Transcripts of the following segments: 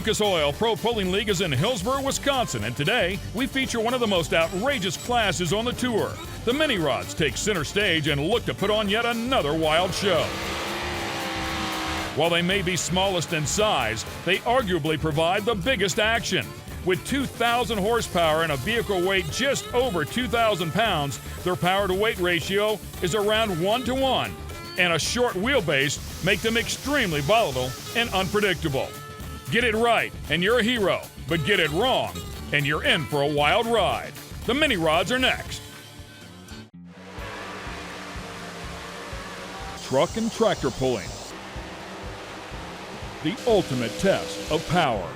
Lucas Oil Pro Pulling League is in Hillsboro, Wisconsin, and today we feature one of the most outrageous classes on the tour. The mini rods take center stage and look to put on yet another wild show. While they may be smallest in size, they arguably provide the biggest action. With 2,000 horsepower and a vehicle weight just over 2,000 pounds, their power-to-weight ratio is around 1-to-1, and a short wheelbase make them extremely volatile and unpredictable. Get it right, and you're a hero, but get it wrong, and you're in for a wild ride. The mini rods are next. Truck and tractor pulling. The ultimate test of power.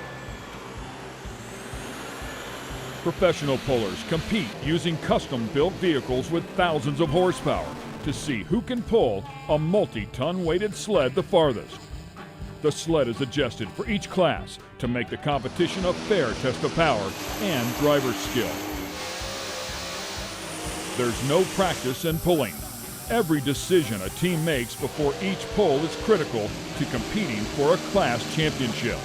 Professional pullers compete using custom-built vehicles with thousands of horsepower to see who can pull a multi-ton weighted sled the farthest. The sled is adjusted for each class to make the competition a fair test of power and driver skill. There's no practice in pulling. Every decision a team makes before each pull is critical to competing for a class championship.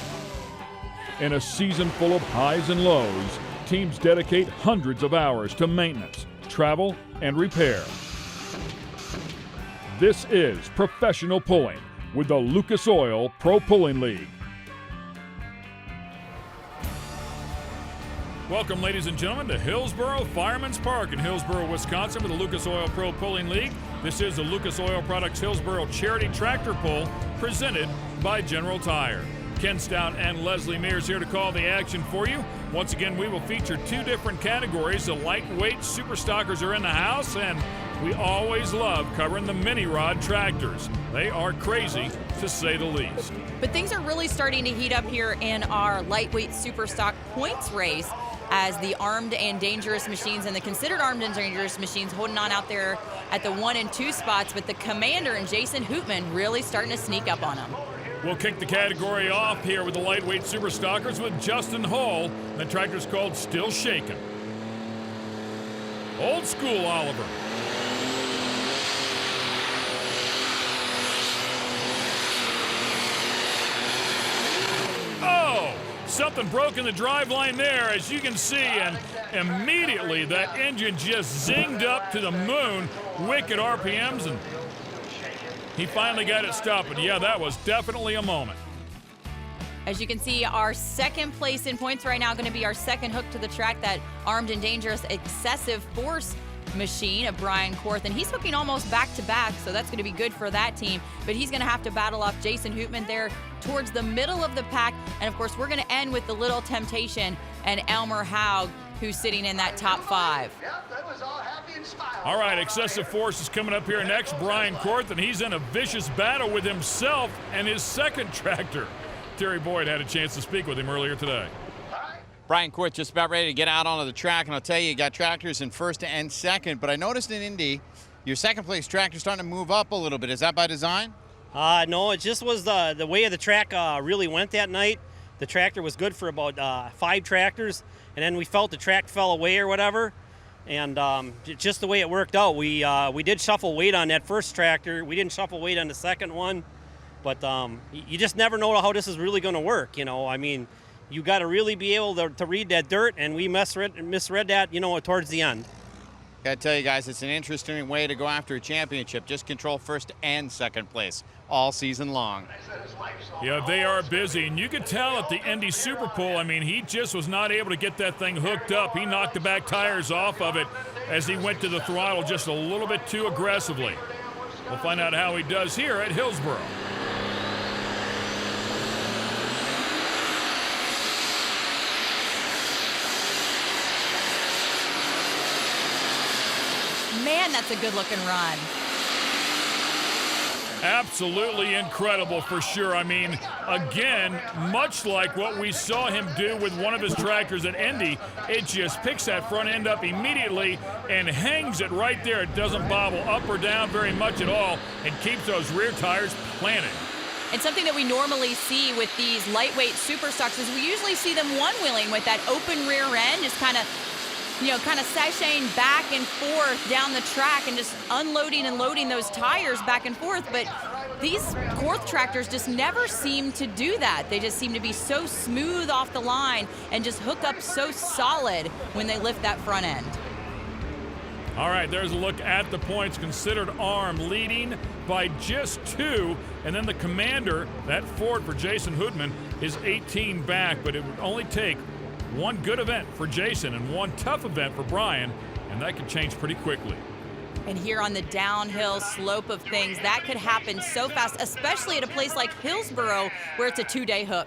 In a season full of highs and lows, teams dedicate hundreds of hours to maintenance, travel, and repair. This is professional pulling with the Lucas Oil Pro Pulling League. Welcome, ladies and gentlemen, to Hillsboro Fireman's Park in Hillsboro, Wisconsin with the Lucas Oil Pro Pulling League. This is the Lucas Oil Products Hillsboro Charity Tractor Pull presented by General Tire. Ken Stout and Leslie Mears here to call the action for you. Once again, we will feature two different categories. The lightweight super stockers are in the house, and we always love covering the mini rod tractors. They are crazy, to say the least. But things are really starting to heat up here in our lightweight super stock points race, as the armed and dangerous machines and the considered armed and dangerous machines holding on out there at the 1 and 2 spots, with the commander and Jason Hootman really starting to sneak up on them. We'll kick the category off here with the lightweight super stockers with Justin Hull. The tractor's called Still Shakin'. Old School Oliver. Oh, something broke in the driveline there, as you can see, and immediately that engine just zinged up to the moon, wicked RPMs, and he finally got it stopped. But yeah, that was definitely a moment. As you can see, our second place in points right now going to be our second hook to the track, that armed and dangerous excessive force machine of Brian Korth, and he's hooking almost back-to-back, so that's going to be good for that team. But he's going to have to battle off Jason Hootman there towards the middle of the pack. And, of course, we're going to end with the Little Temptation and Elmer Haug, who's sitting in that top 5. All right, excessive force is coming up here next. Brian Korth, and he's in a vicious battle with himself and his second tractor. Terry Boyd had a chance to speak with him earlier today. Brian Korth just about ready to get out onto the track, and I'll tell you got tractors in first and second, but I noticed in Indy, your second place tractor starting to move up a little bit. Is that by design? No, it just was the way of the track really went that night. The tractor was good for about 5 tractors, and then we felt the track fell away or whatever, and just the way it worked out. We did shuffle weight on that first tractor. We didn't shuffle weight on the second one, but you just never know how this is really going to work. You know, I mean, you got to really be able to read that dirt, and we misread that, you know, towards the end. Gotta tell you guys, it's an interesting way to go after a championship. Just control first and second place all season long. Yeah, they are busy, and you could tell at the Indy Super Pull, I mean, he just was not able to get that thing hooked up. He knocked the back tires off of it as he went to the throttle just a little bit too aggressively. We'll find out how he does here at Hillsboro. Man, that's a good-looking run. Absolutely incredible for sure. I mean, again, much like what we saw him do with one of his tractors at Indy, it just picks that front end up immediately and hangs it right there. It doesn't bobble up or down very much at all and keeps those rear tires planted. And something that we normally see with these lightweight super stocks is we usually see them one-wheeling with that open rear end, just kind of sashaying back and forth down the track and just unloading and loading those tires back and forth. But these Korth tractors just never seem to do that. They just seem to be so smooth off the line and just hook up so solid when they lift that front end. All right, there's a look at the points considered armed, leading by just 2. And then the commander, that Ford for Jason Hoodman, is 18 back. But it would only take one good event for Jason and one tough event for Brian, and that could change pretty quickly. And here on the downhill slope of things, that could happen so fast, especially at a place like Hillsboro where it's a 2-day hook.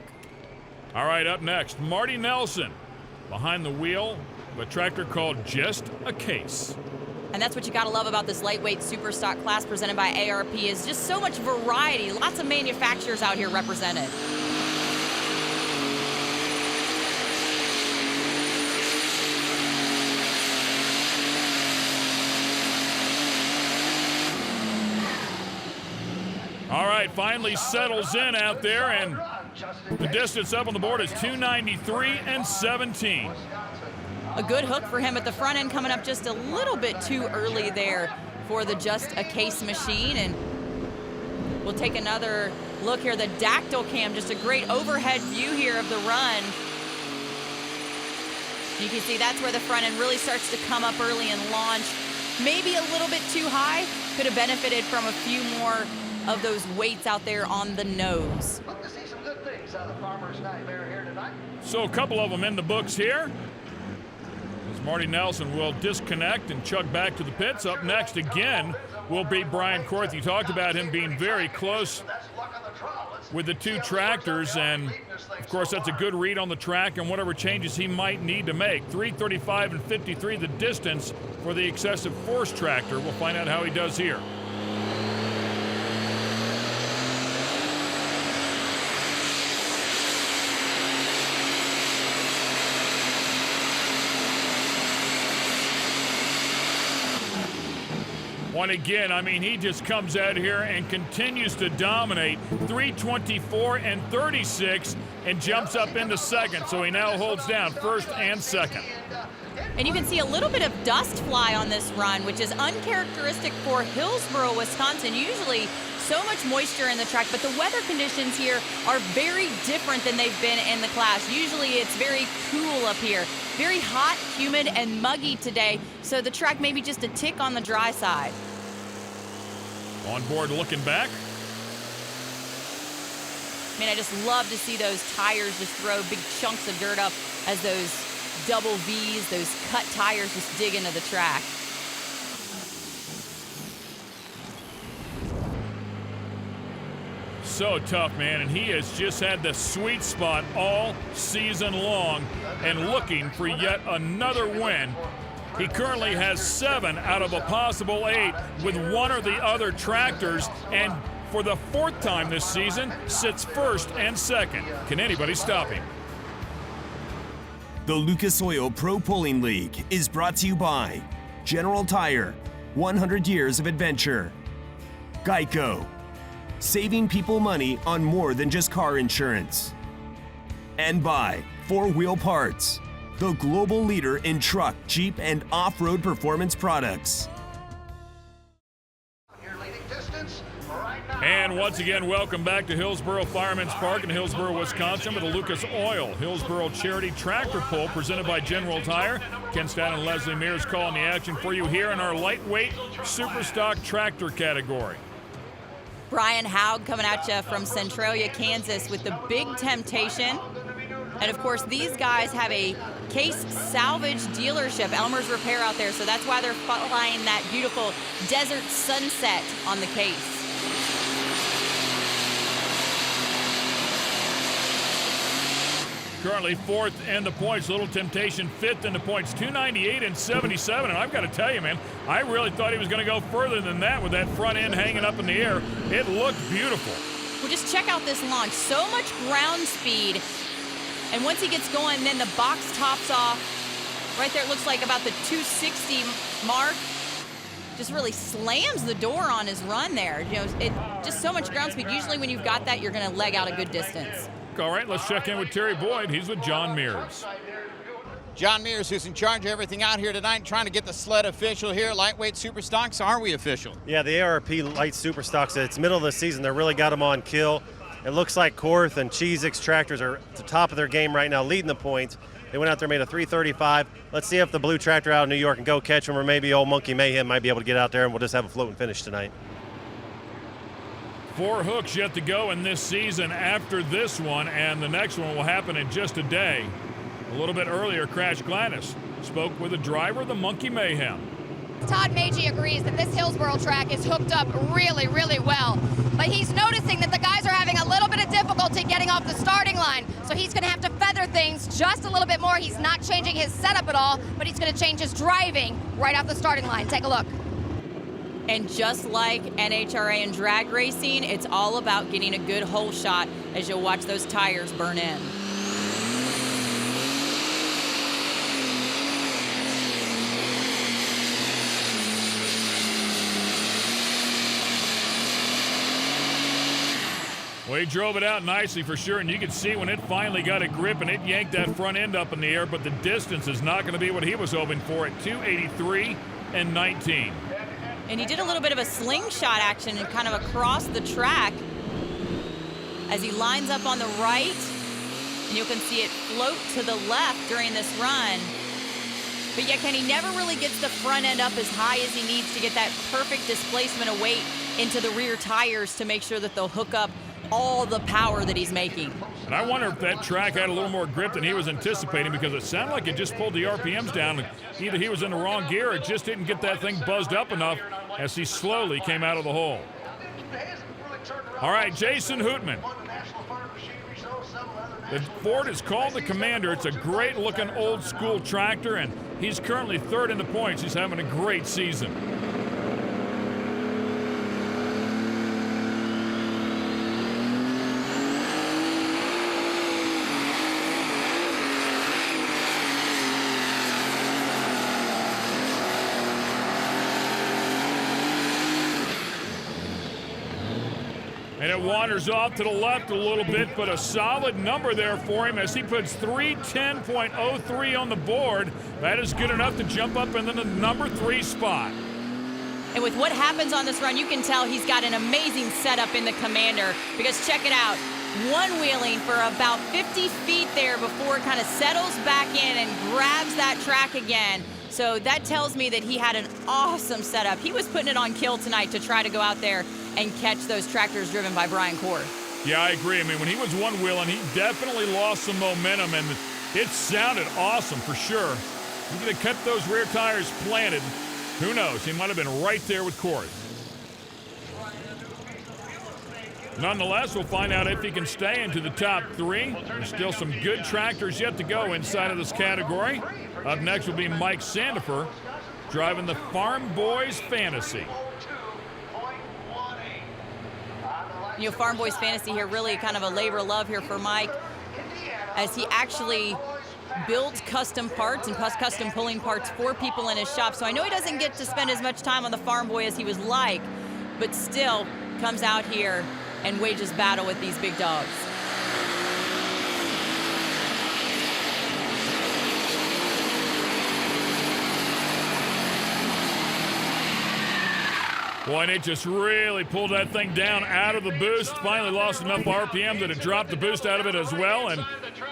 All right, up next, Marty Nelson behind the wheel of a tractor called Just a Case. And that's what you gotta love about this lightweight super stock class presented by ARP, is just so much variety, lots of manufacturers out here represented. All right, finally settles in out there, and the distance up on the board is 293 and 17. A good hook for him at the front end, coming up just a little bit too early there for the Just a Case machine. And we'll take another look here. The Dactyl Cam, just a great overhead view here of the run. You can see that's where the front end really starts to come up early and launch. Maybe a little bit too high. Could have benefited from a few more of those weights out there on the nose. Look to see some good things out of the Farmer's Nightmare here tonight. So a couple of them in the books here. As Marty Nelson will disconnect and chug back to the pits. Up next again will be Brian Korth. You talked about him being very close with the 2 tractors, and of course that's a good read on the track and whatever changes he might need to make. 3:35 and 53 the distance for the excessive force tractor. We'll find out how he does here. One again, I mean, he just comes out here and continues to dominate. 324 and 36 and jumps up into second. So he now holds down first and second. And you can see a little bit of dust fly on this run, which is uncharacteristic for Hillsboro, Wisconsin. Usually so much moisture in the track, but the weather conditions here are very different than they've been in the class. Usually it's very cool up here. Very hot, humid, and muggy today, so the track may be just a tick on the dry side. On board looking back. I mean, I just love to see those tires just throw big chunks of dirt up as those double V's, those cut tires just dig into the track. So tough, man, and he has just had the sweet spot all season long and looking for yet another win. He currently has 7 out of a possible 8 with one or the other tractors, and for the 4th time this season, sits first and second. Can anybody stop him? The Lucas Oil Pro Pulling League is brought to you by General Tire, 100 years of adventure. Geico, saving people money on more than just car insurance. And by 4-Wheel Parts, the global leader in truck, Jeep, and off-road performance products. Your leading distance right now. And once again, welcome back to Hillsboro Fireman's Park in Hillsboro, Wisconsin, with the Lucas Oil Hillsboro Charity Tractor Pull presented by General Tire. Ken Stout and Leslie Mears calling the action for you here in our lightweight super stock tractor category. Brian Haug coming at you from Centralia, Kansas with the Big Temptation. And of course, these guys have a Case salvage dealership, Elmer's Repair out there, so that's why they're flying that beautiful desert sunset on the Case. Currently 4th in the points, Little Temptation 5th in the points, 298 and 77. And I've got to tell you, man, I really thought he was going to go further than that with that front end hanging up in the air. It looked beautiful. Well, just check out this launch. So much ground speed. And once he gets going, then the box tops off. Right there, it looks like about the 260 mark. Just really slams the door on his run there. You know, it just so much ground speed. Usually when you've got that, you're going to leg out a good distance. All right, let's check in with Terry Boyd. He's with John Mears. John Mears, who's in charge of everything out here tonight, trying to get the sled official here. Lightweight super stocks, are we official? Yeah, the ARP light super stocks, it's middle of the season. They really got them on kill. It looks like Korth and Cheezik's tractors are at the top of their game right now, leading the points. They went out there, made a 335. Let's see if the blue tractor out in New York can go catch them, or maybe old Monkey Mayhem might be able to get out there and we'll just have a floating finish tonight. 4 hooks yet to go in this season after this one, and the next one will happen in just a day. A little bit earlier, Crash Gladys spoke with the driver of the Monkey Mayhem. Todd Magee agrees that this Hillsboro track is hooked up really, really well. But he's noticing that the guys are having a little bit of difficulty getting off the starting line. So he's going to have to feather things just a little bit more. He's not changing his setup at all, but he's going to change his driving right off the starting line. Take a look. And just like NHRA and drag racing, it's all about getting a good hole shot as you'll watch those tires burn in. Well, he drove it out nicely for sure, and you could see when it finally got a grip and it yanked that front end up in the air, but the distance is not going to be what he was hoping for at 283 and 19. And he did a little bit of a slingshot action and kind of across the track as he lines up on the right, and you can see it float to the left during this run. But yet Kenny never really gets the front end up as high as he needs to get that perfect displacement of weight into the rear tires to make sure that they'll hook up all the power that he's making. And I wonder if that track had a little more grip than he was anticipating, because it sounded like it just pulled the RPMs down. Either he was in the wrong gear or it just didn't get that thing buzzed up enough as he slowly came out of the hole. All right, Jason Hootman. The Ford is called the Commander. It's a great-looking old-school tractor, and he's currently 3rd in the points. He's having a great season. And it wanders off to the left a little bit, but a solid number there for him as he puts 310.03 on the board. That is good enough to jump up into the number 3 spot. And with what happens on this run, you can tell he's got an amazing setup in the Commander, because check it out. One-wheeling for about 50 feet there before it kind of settles back in and grabs that track again. So that tells me that he had an awesome setup. He was putting it on kill tonight to try to go out there and catch those tractors driven by Brian Korth. Yeah, I agree. I mean, when he was one-wheeling, he definitely lost some momentum, and it sounded awesome for sure. He could have kept those rear tires planted. Who knows? He might have been right there with Korth. Nonetheless, we'll find out if he can stay into the top 3. There's still some good tractors yet to go inside of this category. Up next will be Mike Sandifer driving the Farm Boys Fantasy. You know, Farm Boys Fantasy here, really kind of a labor of love here for Mike, as he actually builds custom parts and custom pulling parts for people in his shop. So I know he doesn't get to spend as much time on the Farm Boy as he was like, but still comes out here and wages battle with these big dogs. Boy, and it just really pulled that thing down out of the boost. Finally lost enough RPM that it dropped the boost out of it as well, and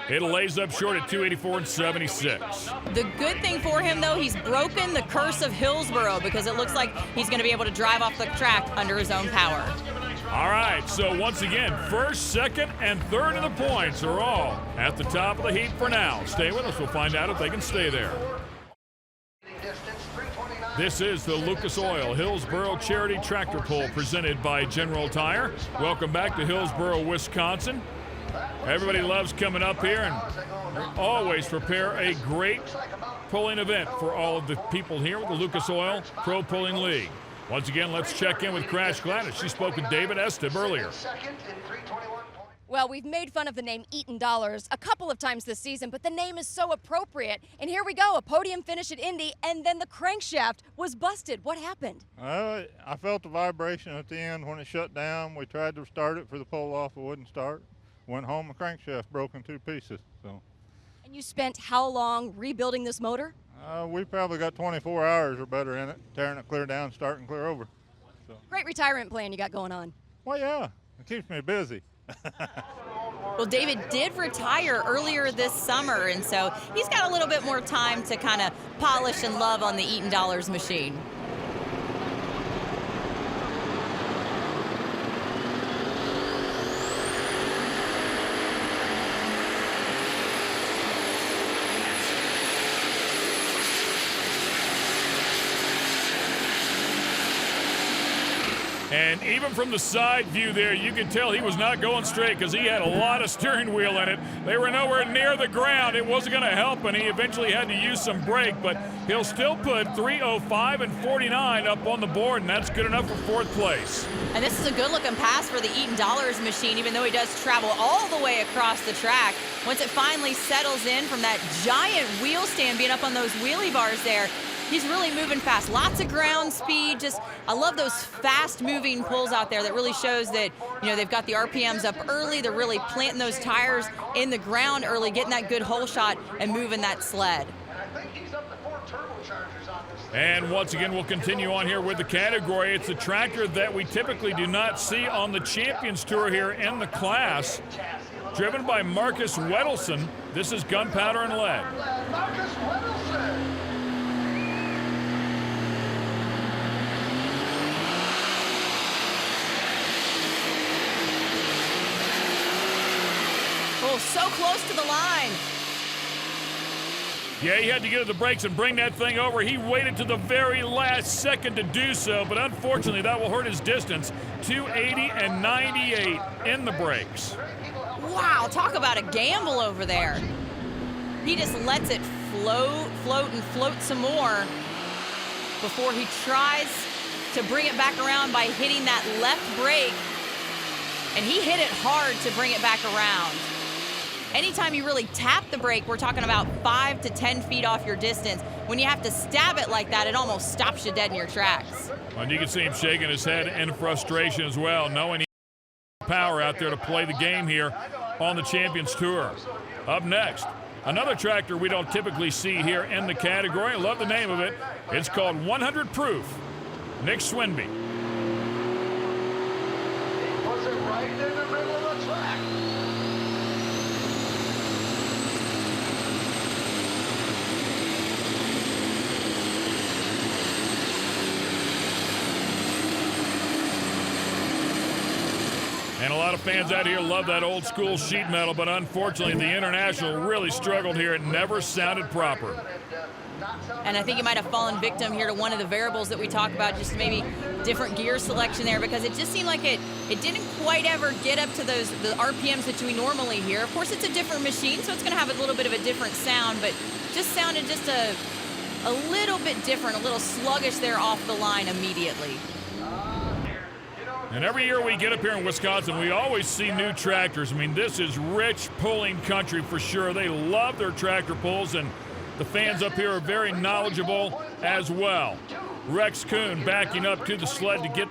it lays up short at 284 and 76. The good thing for him, though, he's broken the curse of Hillsboro, because it looks like he's going to be able to drive off the track under his own power. All right, so once again, 1st, 2nd, and 3rd of the points are all at the top of the heap for now. Stay with us. We'll find out if they can stay there. This is the Lucas Oil Hillsboro Charity Tractor Pull presented by General Tire. Welcome back to Hillsboro, Wisconsin. Everybody loves coming up here, and we always prepare a great pulling event for all of the people here with the Lucas Oil Pro Pulling League. Once again, let's check in with Crash Gladys. She spoke with David Esteb earlier. Well, we've made fun of the name Eaton Dollars a couple of times this season, but the name is so appropriate. And here we go, a podium finish at Indy, and then the crankshaft was busted. What happened? I felt the vibration at the end when it shut down. We tried to start it for the pull-off, it wouldn't start. Went home, the crankshaft broke in 2 pieces. So And you spent how long rebuilding this motor? We probably got 24 hours or better in it, tearing it clear down, starting clear over. So. Great retirement plan you got going on. Well, yeah, it keeps me busy. Well, David did retire earlier this summer, and so he's got a little bit more time to kind of polish and love on the Eaton Dollars machine. And even from the side view there, you could tell he was not going straight because he had a lot of steering wheel in it. They were nowhere near the ground. It wasn't going to help, and he eventually had to use some brake, but he'll still put 3:05 and 49 up on the board, and that's good enough for fourth place. And this is a good-looking pass for the Eaton Dollars machine, even though he does travel all the way across the track. Once it finally settles in from that giant wheel stand being up on those wheelie bars there, he's really moving fast. Lots of ground speed. Just, I love those fast-moving pulls out there that really shows that, you know, they've got the RPMs up early. They're really planting those tires in the ground early, getting that good hole shot and moving that sled. I think he's up to 4 turbochargers on this thing. And once again, we'll continue on here with the category. It's a tractor that we typically do not see on the Champions Tour here in the class. Driven by Marcus Wedelson, this is Gunpowder and Lead. Marcus Wedelson. Oh, so close to the line. Yeah, he had to get to the brakes and bring that thing over. He waited to the very last second to do so, but unfortunately that will hurt his distance. 280 and 98 in the brakes. Wow, talk about a gamble over there. He just lets it float and float some more before he tries to bring it back around by hitting that left brake. And he hit it hard to bring it back around. Anytime you really tap the brake, we're talking about 5 to 10 feet off your distance. When you have to stab it like that, it almost stops you dead in your tracks. And you can see him shaking his head in frustration as well, knowing he has power out there to play the game here on the Champions Tour. Up next, another tractor we don't typically see here in the category. I love the name of it. It's called 100 Proof. Nick Swinby. Was it right in the middle of the track? And a lot of fans out here love that old school sheet metal, but unfortunately the International really struggled here. It never sounded proper. And I think he might have fallen victim here to one of the variables that we talk about, just maybe different gear selection there, because it just seemed like it didn't quite ever get up to the RPMs that we normally hear. Of course, it's a different machine, so it's going to have a little bit of a different sound, but just sounded just a little bit different, a little sluggish there off the line immediately. And every year we get up here in Wisconsin, we always see new tractors. I mean, this is rich pulling country for sure. They love their tractor pulls, and the fans up here are very knowledgeable as well. Rex Kuhn backing up to the sled to get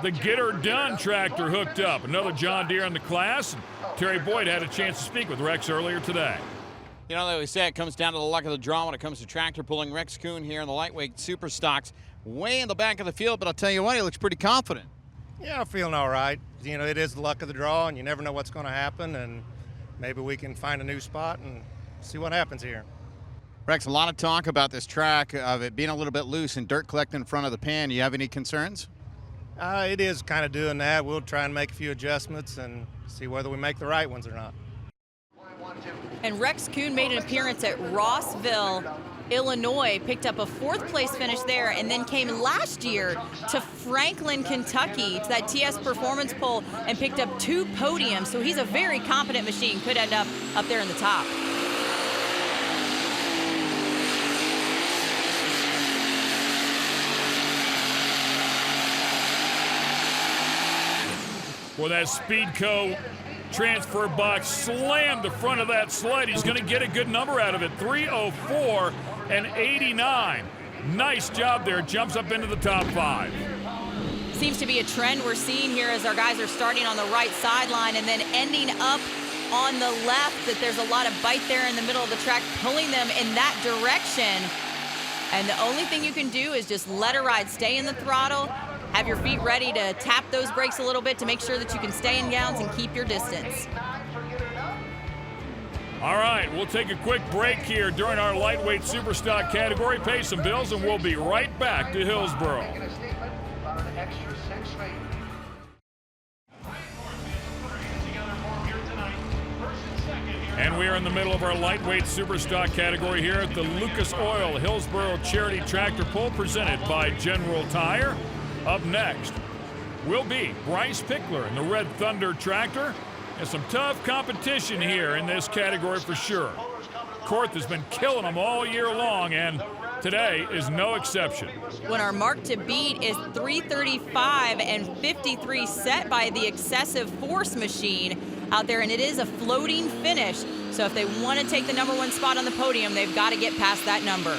the Get Her Done tractor hooked up. Another John Deere in the class. Terry Boyd had a chance to speak with Rex earlier today. You know, like we said, it comes down to the luck of the draw when it comes to tractor pulling. Rex Kuhn here in the lightweight super stocks, way in the back of the field, but I'll tell you what, he looks pretty confident. Yeah, I'm feeling all right. You know, it is the luck of the draw, and you never know what's going to happen, and maybe we can find a new spot and see what happens here. Rex, a lot of talk about this track, of it being a little bit loose and dirt collecting in front of the pan. Do you have any concerns? It is kind of doing that. We'll try and make a few adjustments and see whether we make the right ones or not. And Rex Kuhn made an appearance at Rossville, Illinois, picked up a 4th place finish there, and then came last year to Franklin, Kentucky, to that TS Performance Pole, and picked up 2 podiums. So he's a very competent machine, could end up there in the top. Well, that Speedco transfer box slammed the front of that sled. He's going to get a good number out of it. 3:04 and 89. Nice job there. Jumps up into the top 5. Seems to be a trend we're seeing here as our guys are starting on the right sideline and then ending up on the left, that there's a lot of bite there in the middle of the track, pulling them in that direction. And the only thing you can do is just let her ride, stay in the throttle, have your feet ready to tap those brakes a little bit to make sure that you can stay in gallons and keep your distance. All right, we'll take a quick break here during our lightweight superstock category, pay some bills, and we'll be right back to Hillsboro. And we are in the middle of our lightweight superstock category here at the Lucas Oil Hillsboro Charity Tractor Pull, presented by General Tire. Up next will be Bryce Pickler in the Red Thunder tractor. And some tough competition here in this category for sure. Korth has been killing them all year long, and today is no exception. When our mark to beat is 3:35 and 53 set by the Excessive Force machine out there, and it is a floating finish. So if they want to take the #1 spot on the podium, they've got to get past that number.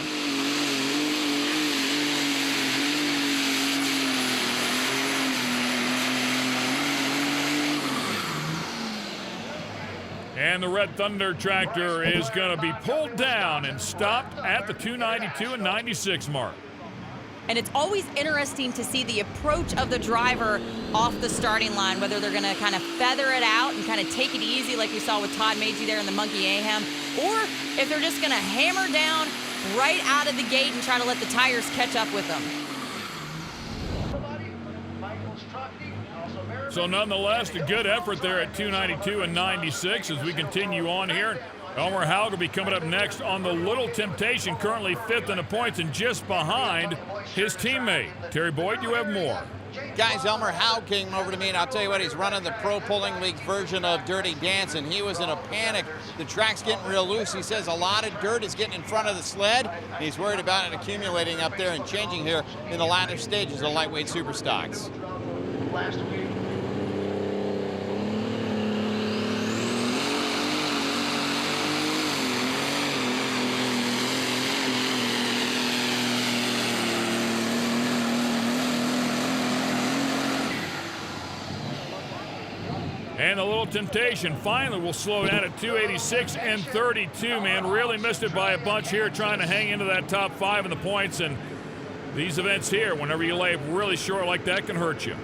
And the Red Thunder tractor is going to be pulled down and stopped at the 292 and 96 mark. And it's always interesting to see the approach of the driver off the starting line, whether they're going to kind of feather it out and kind of take it easy like we saw with Todd Magee there in the Monkey Aham, or if they're just going to hammer down right out of the gate and try to let the tires catch up with them. So nonetheless, a good effort there at 292 and 96 as we continue on here. Elmer Haug will be coming up next on the Little Temptation, currently 5th in the points and just behind his teammate. Terry Boyd, you have more. Guys, Elmer Haug came over to me, and I'll tell you what, he's running the Pro Pulling League version of Dirty Dancing. He was in a panic. The track's getting real loose. He says a lot of dirt is getting in front of the sled, and he's worried about it accumulating up there and changing here in the latter stages of lightweight superstocks. Last week. And the Little Temptation finally will slow down at 286 and 32, man. Really missed it by a bunch here trying to hang into that top 5 in the points. And these events here, whenever you lay really short like that, can hurt you.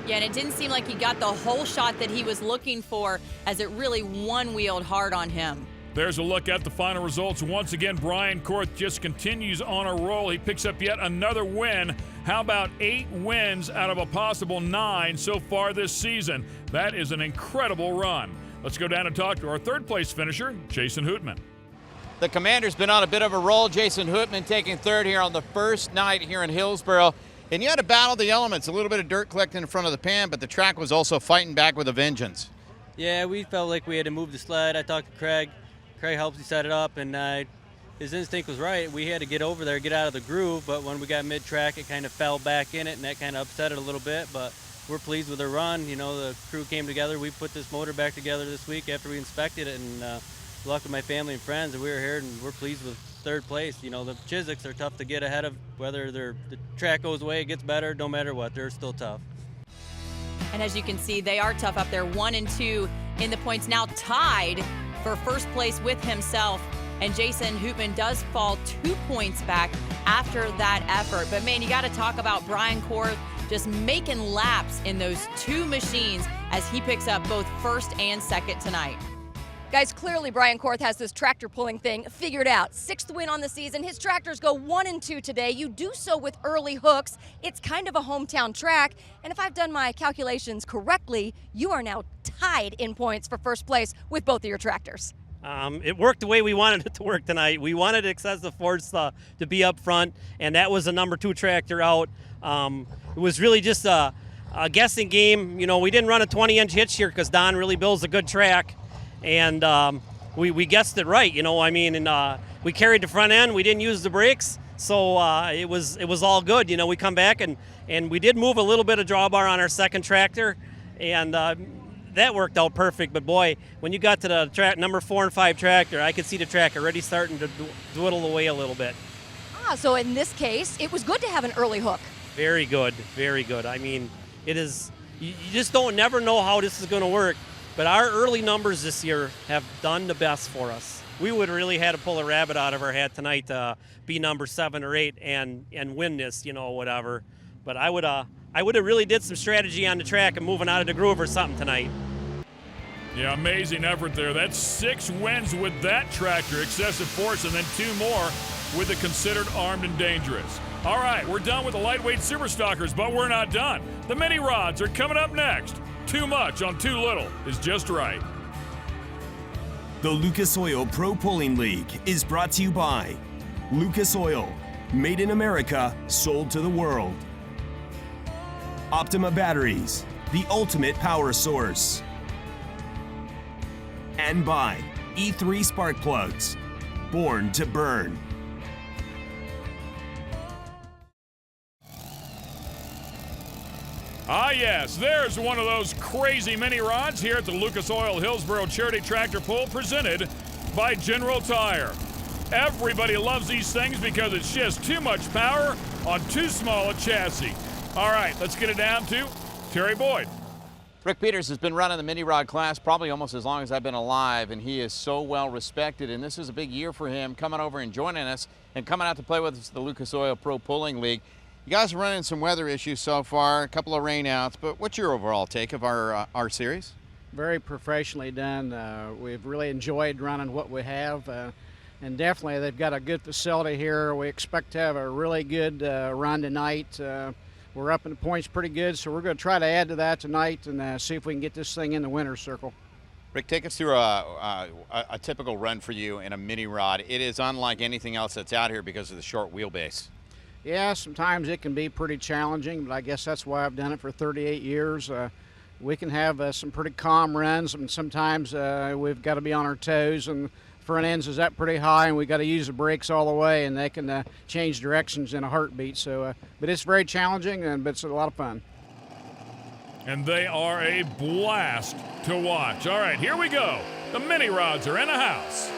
Yeah, and it didn't seem like he got the whole shot that he was looking for, as it really one-wheeled hard on him. There's a look at the final results. Once again, Brian Korth just continues on a roll. He picks up yet another win. How about 8 wins out of a possible 9 so far this season? That is an incredible run. Let's go down and talk to our 3rd place finisher, Jason Hootman. The Commander's been on a bit of a roll. Jason Hootman taking 3rd here on the first night here in Hillsboro. And you had to battle the elements. A little bit of dirt collecting in front of the pan, but the track was also fighting back with a vengeance. Yeah, we felt like we had to move the sled. I talked to Craig. Craig helped me set it up, and his instinct was right. We had to get over there, get out of the groove, but when we got mid-track, it kind of fell back in it, and that kind of upset it a little bit, but we're pleased with the run. You know, the crew came together. We put this motor back together this week after we inspected it, and luck with my family and friends, and we were here, and we're pleased with 3rd place. You know, the Chiswiks are tough to get ahead of, whether the track goes away, it gets better, no matter what, they're still tough. And as you can see, they are tough up there, 1 and 2 in the points, now tied for 1st place with himself. And Jason Hootman does fall 2 points back after that effort. But man, you got to talk about Brian Korth just making laps in those 2 machines as he picks up both 1st and 2nd tonight. Guys, clearly Brian Korth has this tractor pulling thing figured out. 6th win on the season. His tractors go 1 and 2 today. You do so with early hooks. It's kind of a hometown track. And if I've done my calculations correctly, you are now tied in points for 1st place with both of your tractors. It worked the way we wanted it to work tonight. We wanted Excessive Force to be up front, and that was the number 2 tractor out. It was really just a guessing game. You know, we didn't run a 20-inch hitch here because Don really builds a good track, and we guessed it right. You know, I mean, and we carried the front end. We didn't use the brakes, so it was all good. You know, we come back and we did move a little bit of drawbar on our 2nd tractor, and that worked out perfect. But boy, when you got to the track number 4 and 5 tractor, I could see the track already starting to dwindle away a little bit. So in this case, it was good to have an early hook. Very good, very good. I mean, it is, you just never know how this is going to work. but our early numbers this year have done the best for us. We would really had to pull a rabbit out of our hat tonight to be number 7 or 8 and win this, whatever. But I would have really did some strategy on the track and moving out of the groove or something tonight. Yeah, amazing effort there. That's 6 wins with that tractor, excessive force, and then 2 more with the considered armed and dangerous. All right, we're done with the lightweight super stockers, but we're not done. The mini rods are coming up next. Too much on too little is just right. The Lucas Oil Pro Pulling League is brought to you by Lucas Oil, made in America, sold to the world. Optima Batteries, the ultimate power source. And by E3 Spark Plugs, born to burn. Ah, yes, there's one of those crazy mini rods here at the Lucas Oil Hillsboro Charity Tractor Pull, presented by General Tire. Everybody loves these things because it's just too much power on too small a chassis. All right, let's get it down to Terry Boyd. Rick Peters has been running the mini rod class probably almost as long as I've been alive, and he is so well respected, and this is a big year for him, coming over and joining us and coming out to play with us at the Lucas Oil Pro Pulling League. You guys are running some weather issues so far, a couple of rainouts, but what's your overall take of our series? Very professionally done. We've really enjoyed running what we have, and definitely they've got a good facility here. We expect to have a really good run tonight. We're up in the points pretty good, so we're going to try to add to that tonight and see if we can get this thing in the winner's circle. Rick, take us through a typical run for you in a mini rod. It is unlike anything else that's out here because of the short wheelbase. Yeah, sometimes it can be pretty challenging, but I guess that's why I've done it for 38 years. We can have some pretty calm runs, and sometimes we've got to be on our toes, and front ends is up pretty high, and we've got to use the brakes all the way, and they can change directions in a heartbeat. So, but it's very challenging, but it's a lot of fun. And they are a blast to watch. All right, here we go. The mini rods are in the house.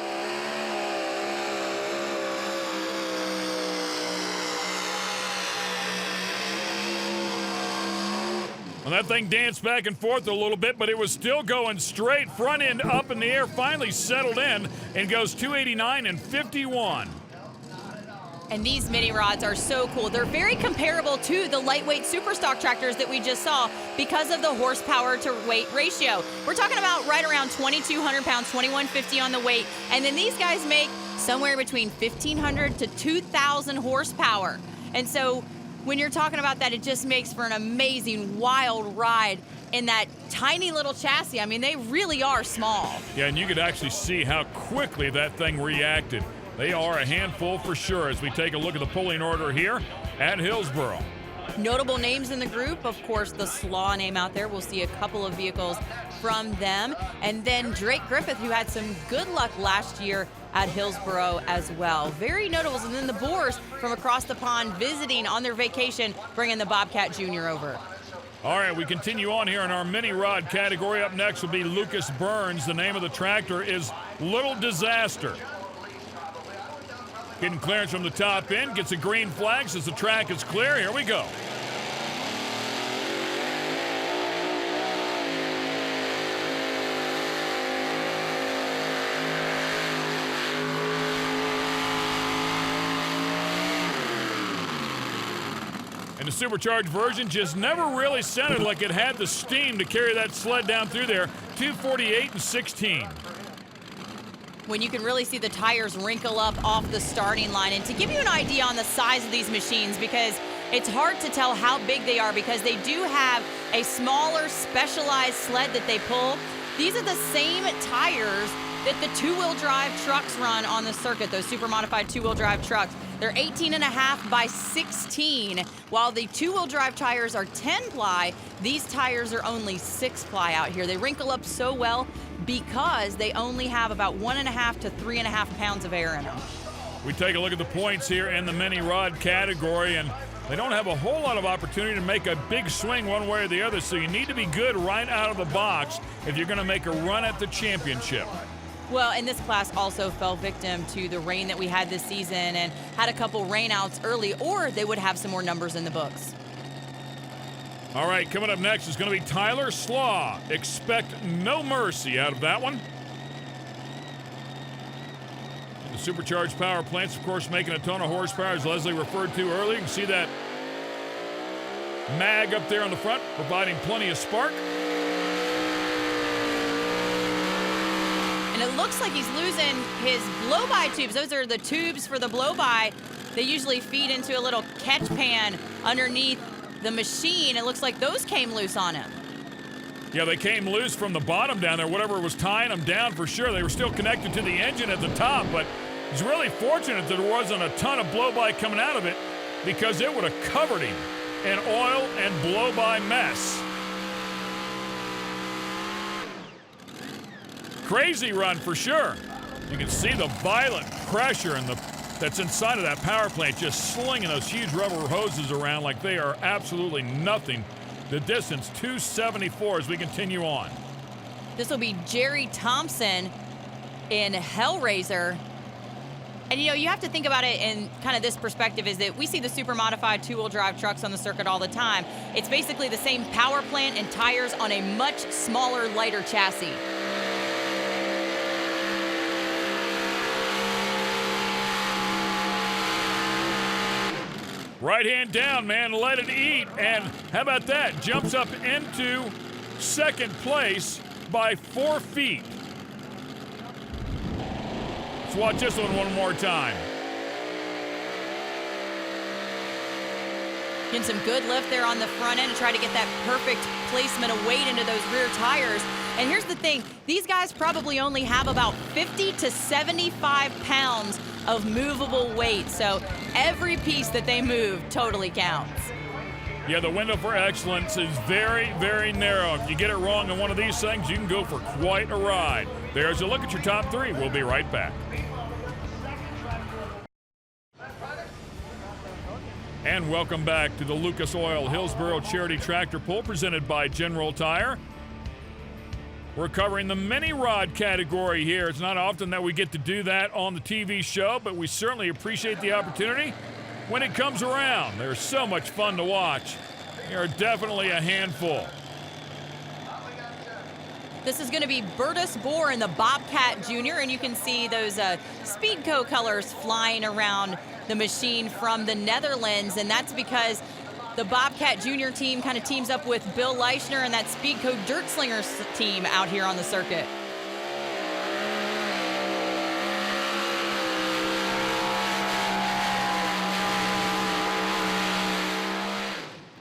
And that thing danced back and forth a little bit, but it was still going straight, front end up in the air, finally settled in and goes 289 and 51. And these mini rods are so cool. They're very comparable to the lightweight superstock tractors that we just saw because of the horsepower to weight ratio. We're talking about right around 2,200 pounds, 2,150 on the weight. And then these guys make somewhere between 1,500 to 2,000 horsepower. And so when you're talking about that, it just makes for an amazing, wild ride in that tiny little chassis. I mean, they really are small. Yeah, and you could actually see how quickly that thing reacted. They are a handful for sure as we take a look at the pulling order here at Hillsboro. Notable names in the group, of course, the Slaw name out there. We'll see a couple of vehicles from them. And then Drake Griffith, who had some good luck last year at Hillsboro as well. Very notables. And then the Boers from across the pond visiting on their vacation, bringing the Bobcat Jr. over. All right, we continue on here in our mini rod category. Up next will be Lucas Burns. The name of the tractor is Little Disaster. Getting clearance from the top end, gets a green flag, says the track is clear. Here we go. And the supercharged version just never really sounded like it had the steam to carry that sled down through there. 248 and 16. When you can really see the tires wrinkle up off the starting line. And to give you an idea on the size of these machines, because it's hard to tell how big they are because they do have a smaller specialized sled that they pull. These are the same tires that the two-wheel drive trucks run on the circuit, those super modified two-wheel drive trucks. They're 18.5 by 16. While the two-wheel drive tires are 10-ply, these tires are only 6-ply out here. They wrinkle up so well because they only have about 1.5 to 3.5 pounds of air in them. We take a look at the points here in the mini rod category, and they don't have a whole lot of opportunity to make a big swing one way or the other, so you need to be good right out of the box if you're going to make a run at the championship. Well, and this class also fell victim to the rain that we had this season and had a couple rainouts early, or they would have some more numbers in the books. All right, coming up next is going to be Tyler Slaw. Expect no mercy out of that one. The supercharged power plants, of course, making a ton of horsepower, as Leslie referred to earlier. You can see that mag up there on the front, providing plenty of spark. And it looks like he's losing his blow-by tubes. Those are the tubes for the blow-by. They usually feed into a little catch pan underneath the machine. It looks like those came loose on him. Yeah, they came loose from the bottom down there. Whatever was tying them down, for sure. They were still connected to the engine at the top, but he's really fortunate that there wasn't a ton of blow-by coming out of it, because it would have covered him in oil and blow-by mess. Crazy run for sure. You can see the violent pressure and that's inside of that power plant, just slinging those huge rubber hoses around like they are absolutely nothing. The distance, 274 as we continue on. This will be Jerry Thompson in Hellraiser. And, you know, you have to think about it in kind of this perspective, is that we see the super modified two-wheel drive trucks on the circuit all the time. It's basically the same power plant and tires on a much smaller, lighter chassis. Right hand down, man, let it eat. And how about that? Jumps up into second place by 4 feet. Let's watch this one more time. Getting some good lift there on the front end to try to get that perfect placement of weight into those rear tires. And here's the thing, these guys probably only have about 50 to 75 pounds of movable weight. So every piece that they move totally counts. Yeah, the window for excellence is very, very narrow. If you get it wrong on one of these things, you can go for quite a ride. There's a look at your top three. We'll be right back. And welcome back to the Lucas Oil Hillsboro Charity Tractor Pull presented by General Tire. We're covering the mini rod category here. It's not often that we get to do that on the TV show, but we certainly appreciate the opportunity when it comes around. They're so much fun to watch. They are definitely a handful. This is going to be Bertus Bohr in the Bobcat Jr., and you can see those Speedco colors flying around the machine from the Netherlands, and that's because the Bobcat Jr. team kind of teams up with Bill Leischner and that Speedco Dirt Slingers team out here on the circuit.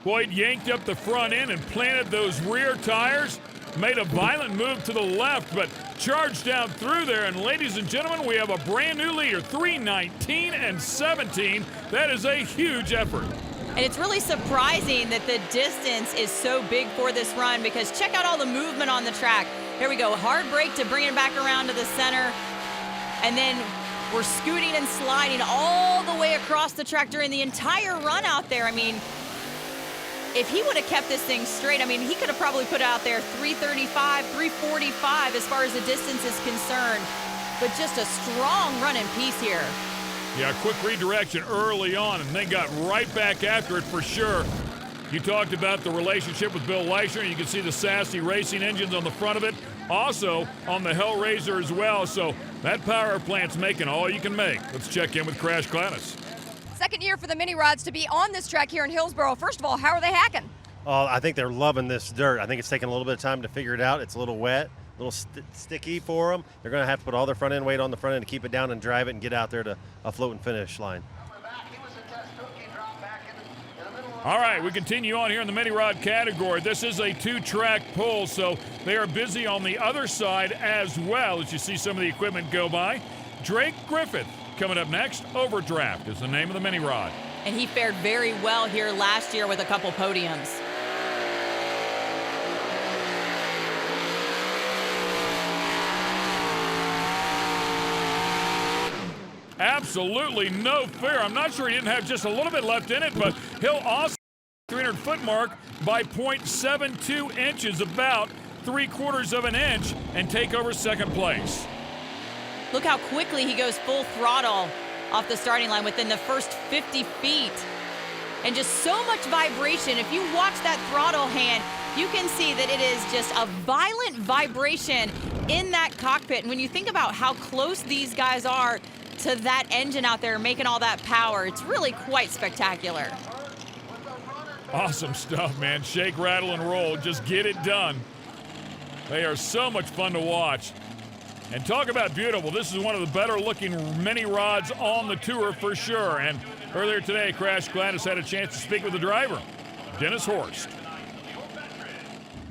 Boyd yanked up the front end and planted those rear tires, made a violent move to the left, but charged down through there. And ladies and gentlemen, we have a brand new leader, 3:19 and 17. That is a huge effort. And it's really surprising that the distance is so big for this run, because check out all the movement on the track. Here we go, hard brake to bring it back around to the center. And then we're scooting and sliding all the way across the track during the entire run out there. I mean, if he would have kept this thing straight, I mean, he could have probably put out there 335, 345 as far as the distance is concerned. But just a strong running piece here. Yeah, quick redirection early on, and they got right back after it for sure. You talked about the relationship with Bill Leischner. You can see the Sassy Racing engines on the front of it. Also on the Hellraiser as well. So that power plant's making all you can make. Let's check in with Crash Gladys. Second year for the mini rods to be on this track here in Hillsboro. First of all, how are they hacking? Oh, I think they're loving this dirt. I think it's taking a little bit of time to figure it out. It's a little wet, a little sticky for them. They're going to have to put all their front end weight on the front end to keep it down and drive it and get out there to a float and finish line. All right, we continue on here in the mini rod category. This is a two-track pull, so they are busy on the other side as well as you see some of the equipment go by. Drake Griffith coming up next. Overdraft is the name of the mini rod. And he fared very well here last year with a couple podiums. Absolutely no fair. I'm not sure he didn't have just a little bit left in it, but he'll also 300-foot mark by 0.72 inches, about 3/4 of an inch, and take over second place. Look how quickly he goes full throttle off the starting line within the first 50 feet. and just so much vibration. If you watch that throttle hand, you can see that it is just a violent vibration in that cockpit. And when you think about how close these guys are to that engine out there making all that power, it's really quite spectacular. Awesome stuff, man. Shake, rattle, and roll. Just get it done. They are so much fun to watch. And talk about beautiful. This is one of the better looking mini rods on the tour for sure. And earlier today, Crash Gladys had a chance to speak with the driver, Dennis Horst.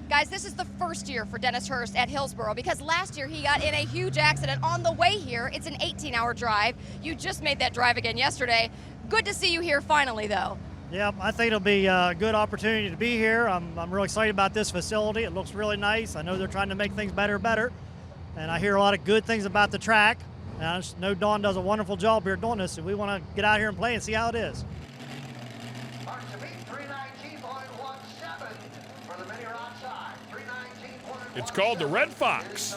Guys, this is the first year for Dennis Hurst at Hillsboro because last year he got in a huge accident on the way here. It's an 18-hour drive. You just made that drive again yesterday. Good to see you here finally, though. Yeah, I think it'll be a good opportunity to be here. I'm really excited about this facility. It looks really nice. I know they're trying to make things better and better. And I hear a lot of good things about the track. And I just know Dawn does a wonderful job here doing this, and we want to get out here and play and see how it is. It's called the Red Fox.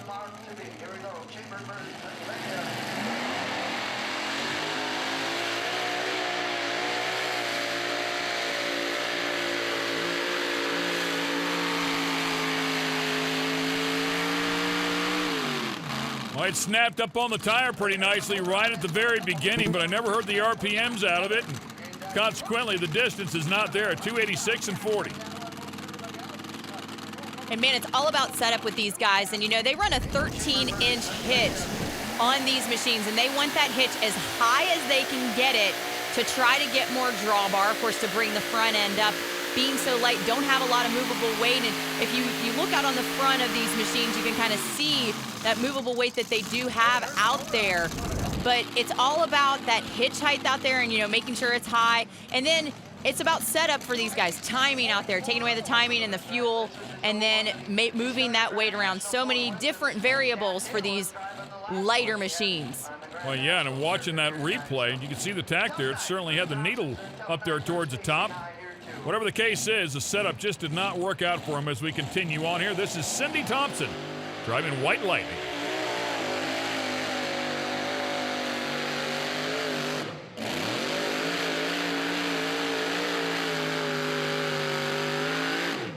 Well, it snapped up on the tire pretty nicely right at the very beginning, but I never heard the RPMs out of it. And consequently, the distance is not there at 286 and 40. And man, it's all about setup with these guys. And you know, they run a 13-inch hitch on these machines, and they want that hitch as high as they can get it to try to get more drawbar, of course, to bring the front end up. Being so light, don't have a lot of movable weight. And if you look out on the front of these machines, you can kind of see that movable weight that they do have out there. But it's all about that hitch height out there and, you know, making sure it's high. And then it's about setup for these guys, timing out there, taking away the timing and the fuel, and then moving that weight around. So many different variables for these lighter machines. Well, yeah, and watching that replay, you can see the tack there. It certainly had the needle up there towards the top. Whatever the case is, the setup just did not work out for him as we continue on here. This is Cindy Thompson driving White Lightning.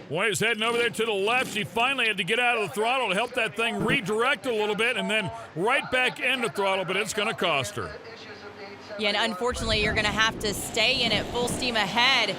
Boy, he's heading over there to the left. She finally had to get out of the throttle to help that thing redirect a little bit and then right back into throttle, but it's going to cost her. Yeah, and unfortunately, you're going to have to stay in it full steam ahead.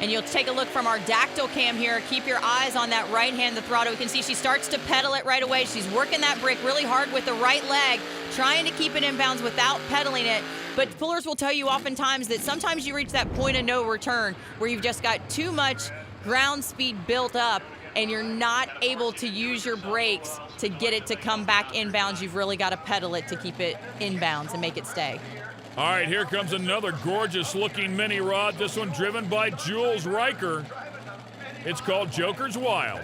And you'll take a look from our dactyl cam here. Keep your eyes on that right hand of the throttle. We can see she starts to pedal it right away. She's working that brake really hard with the right leg, trying to keep it inbounds without pedaling it. But pullers will tell you oftentimes that sometimes you reach that point of no return where you've just got too much ground speed built up and you're not able to use your brakes to get it to come back inbounds. You've really got to pedal it to keep it inbounds and make it stay. All right, here comes another gorgeous-looking mini rod, this one driven by Jules Riker. It's called Joker's Wild.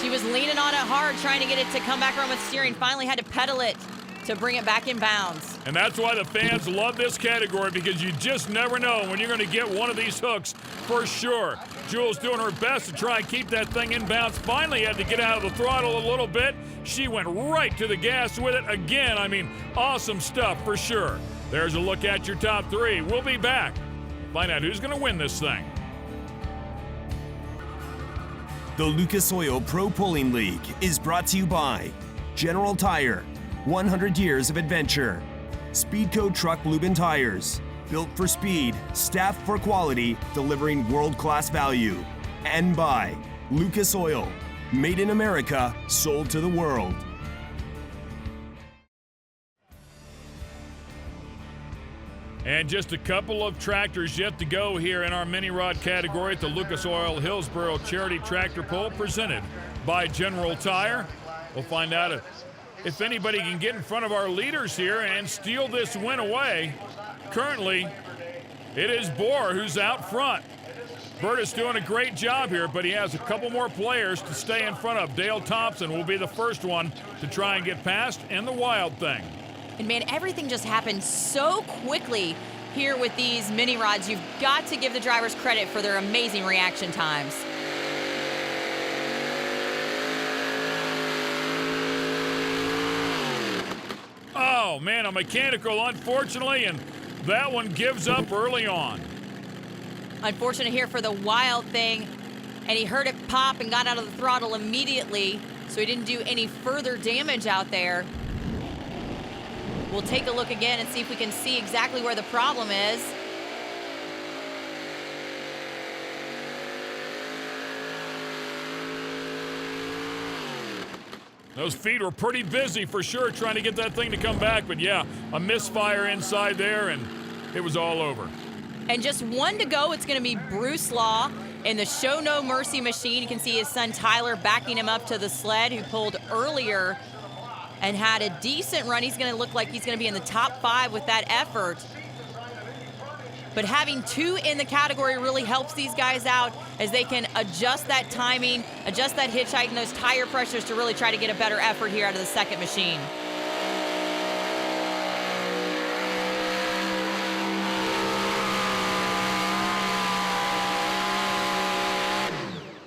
She was leaning on it hard, trying to get it to come back around with steering. Finally had to pedal it to bring it back in bounds. And that's why the fans love this category, because you just never know when you're going to get one of these hooks for sure. Jules doing her best to try and keep that thing in bounds. Finally had to get out of the throttle a little bit. She went right to the gas with it again. I mean, awesome stuff for sure. There's a look at your top three. We'll be back. Find out who's going to win this thing. The Lucas Oil Pro Pulling League is brought to you by General Tire, 100 years of adventure. Speedco Truck Lube and Tires, built for speed, staffed for quality, delivering world-class value. And by Lucas Oil, made in America, sold to the world. And just a couple of tractors yet to go here in our mini rod category at the Lucas Oil Hillsboro Charity Tractor Pull presented by General Tire. We'll find out if anybody can get in front of our leaders here and steal this win away. Currently, it is Bohr who's out front. Bert is doing a great job here, but he has a couple more players to stay in front of. Dale Thompson will be the first one to try and get past in the Wild Thing. And man, everything just happened so quickly here with these mini rods, you've got to give the drivers credit for their amazing reaction times. Oh, man, a mechanical, unfortunately, and that one gives up early on. Unfortunate here for the Wild thing, and he heard it pop and got out of the throttle immediately, so he didn't do any further damage out there. We'll take a look again and see if we can see exactly where the problem is. Those feet were pretty busy for sure trying to get that thing to come back, but yeah, a misfire inside there, and it was all over. And just one to go. It's going to be Bruce Law in the Show No Mercy machine. You can see his son Tyler backing him up to the sled, who pulled earlier and had a decent run. He's going to look like he's going to be in the top 5 with that effort. But having 2 in the category really helps these guys out as they can adjust that timing, adjust that hitchhike and those tire pressures to really try to get a better effort here out of the second machine.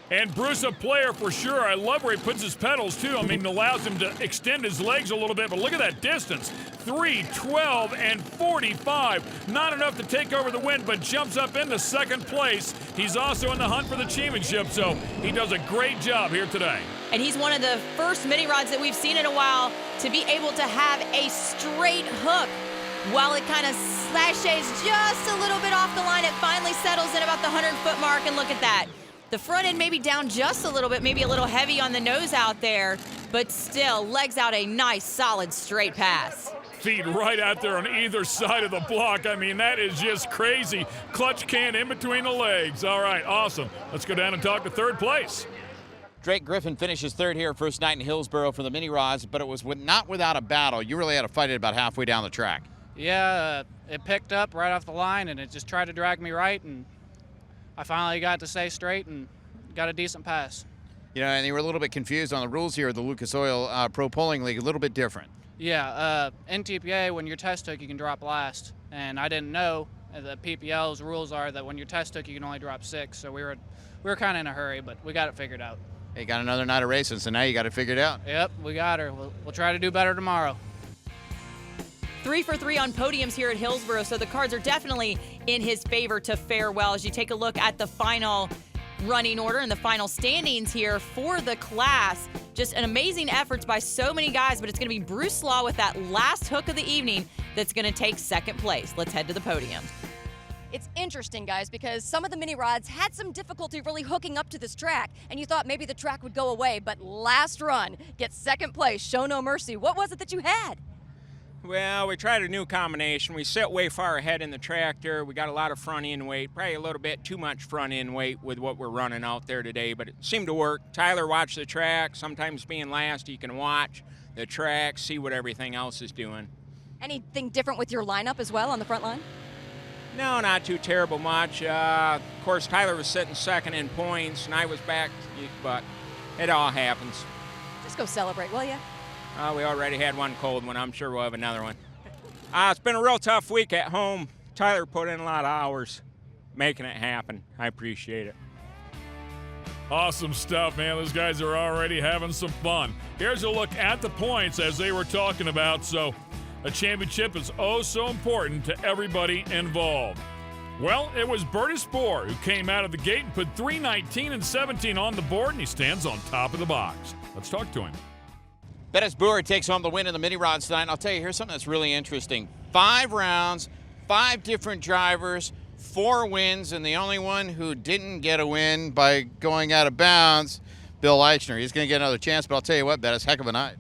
And Bruce, a player for sure. I love where he puts his pedals, too. I mean, it allows him to extend his legs a little bit, but look at that distance. 3, 12, and 45. Not enough to take over the win, but jumps up into second place. He's also in the hunt for the championship, so he does a great job here today. And he's one of the first mini rods that we've seen in a while to be able to have a straight hook. While it kind of sashays just a little bit off the line, it finally settles in about the 100-foot mark, and look at that. The front end maybe down just a little bit, maybe a little heavy on the nose out there, but still legs out a nice, solid, straight pass. Feet right out there on either side of the block. I mean, that is just crazy. Clutch can in between the legs. All right, awesome. Let's go down and talk to third place. Drake Griffin finishes third here, first night in Hillsboro for the mini rods, but it was not without a battle. You really had to fight it about halfway down the track. Yeah, it picked up right off the line, and it just tried to drag me right, and I finally got to stay straight and got a decent pass. You know, and you were a little bit confused on the rules here of the Lucas Oil Pro Polling League, a little bit different. Yeah, NTPA, when you're test hook, you can drop last, and I didn't know the PPL's rules are that when you're test hook, you can only drop 6, so we were kind of in a hurry, but we got it figured out. Hey, got another night of racing, so now you got it figured out. Yep, we got her. We'll try to do better tomorrow. 3 for 3 on podiums here at Hillsboro, so the cards are definitely in his favor to fare well. As you take a look at the final running order and the final standings here for the class, just an amazing efforts by so many guys, but it's going to be Bruce Law with that last hook of the evening that's going to take second place. Let's head to the podium. It's interesting, guys, because some of the mini rods had some difficulty really hooking up to this track, and you thought maybe the track would go away, but last run gets second place. Show no mercy. What was it that you had? Well, we tried a new combination. We sit way far ahead in the tractor. We got a lot of front end weight, probably a little bit too much front end weight with what we're running out there today, but it seemed to work. Tyler watched the track. Sometimes being last, you can watch the track, see what everything else is doing. Anything different with your lineup as well on the front line? No, not too terrible much. Of course, Tyler was sitting second in points, and I was back, but it all happens. Just go celebrate, will you? We already had one cold one. I'm sure we'll have another one. It's been a real tough week at home. Tyler put in a lot of hours making it happen. I appreciate it. Awesome stuff, man. Those guys are already having some fun. Here's a look at the points as they were talking about. So a championship is oh so important to everybody involved. Well, it was Bertus Bohr who came out of the gate and put 3:19 and 17 on the board, and he stands on top of the box. Let's talk to him. Bertus Bohr takes home the win in the mini rods tonight. I'll tell you, here's something that's really interesting. 5 rounds, 5 different drivers, 4 wins, and the only one who didn't get a win by going out of bounds, Bill Eichner. He's going to get another chance, but I'll tell you what, Bertus, heck of a night.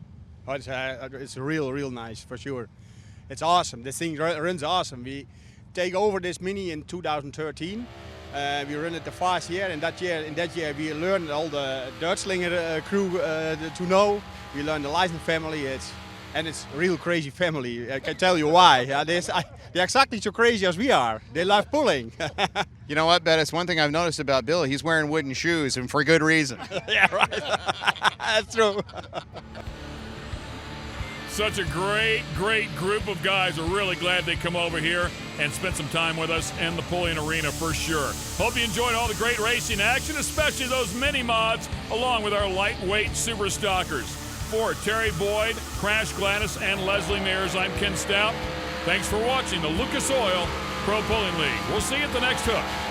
Oh, it's real nice, for sure. It's awesome. This thing runs awesome. We take over this mini in 2013. We run it the first year. In that year, we learned all the Duitslinger crew to know. We learned the license family. It's a real crazy family. I can tell you why. They're exactly so crazy as we are. They love pulling. You know what, Bertus? One thing I've noticed about Bill, he's wearing wooden shoes, and for good reason. Yeah, right. That's true. Such a great group of guys. We're really glad they come over here and spent some time with us in the pulling arena for sure. Hope you enjoyed all the great racing action, especially those mini mods, along with our lightweight super stockers. For Terry Boyd, Crash Gladys, and Leslie Mears, I'm Ken Stout. Thanks for watching the Lucas Oil Pro Pulling League. We'll see you at the next hook.